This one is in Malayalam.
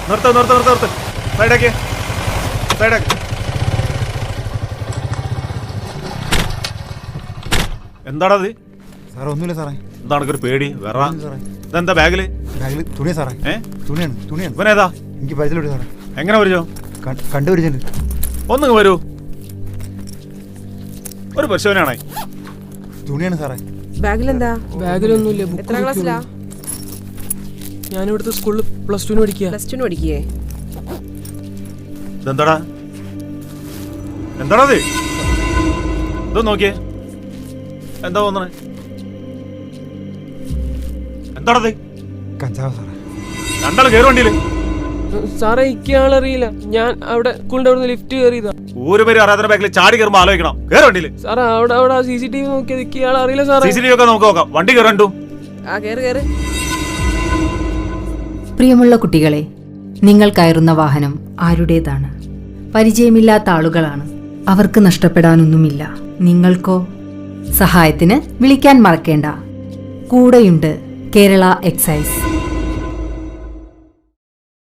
നിർത്ത് നിർത്ത് നിർത്ത് നിർത്ത്. സൈഡാക്കി സൈഡാക്കി. എന്താണത്? സാറേ ഒന്നുമില്ല സാറേ. എന്താണ് ഒരു പേടി? വേറെ ഇതെന്താ ബാഗില്? തുണിയാ സാറേ. തുണിയാണ്. ഇവനേതാ? എനിക്ക് പരിചയമുണ്ട് സാറേ. എങ്ങനെ വരൂ? കണ്ടുപിടിച്ചിട്ടുണ്ട്. ഒന്നിങ്ങ് വരൂ. ഒരു പരിശോധനയാണേ. തുണിയാണ് സാറേ. ബാഗിലെന്താ? ബാഗിലൊന്നുമില്ല. എത്ര ക്ലാസ്സിലാ? ഞാനിവിടുത്തെ സ്കൂളിൽ +2 പഠിക്കുക. +2 പഠിക്കേ? ഇതെന്താടാ? എന്താണത്? ഇത് നോക്കിയേ. എന്താ തോന്നണേ? എന്താണത്? കഞ്ചാവ് സാറേ. രണ്ടാൾ കയറി വണ്ടിയില്. സാറേ ഇയാളറിയില്ല. ഞാൻ അവിടെ സ്കൂളിന്റെ അവിടെ ലിഫ്റ്റ് കയറിയതാ. ഒരു പേര് അറിയാത്ത ബാഗിൽ ചാടി കയറുമ്പോ ആലോചിക്കണം. കയറി വണ്ടിയില്. സാറേ അവിടെ CCTV നോക്കിയത് ഇയാളറിയില്ല സാറേ. CCTV ഒക്കെ നമുക്ക് നോക്കാം. വണ്ടി കയറണ്ടു. കേറ്. പ്രിയമുള്ള കുട്ടികളെ, നിങ്ങൾ കയറുന്ന വാഹനം ആരുടേതാണ്? പരിചയമില്ലാത്ത ആളുകളാണ്. അവർക്ക് നഷ്ടപ്പെടാനൊന്നുമില്ല. നിങ്ങൾക്കോ? സഹായത്തിന് വിളിക്കാൻ മറക്കേണ്ട. കൂടെയുണ്ട് കേരള എക്സൈസ്.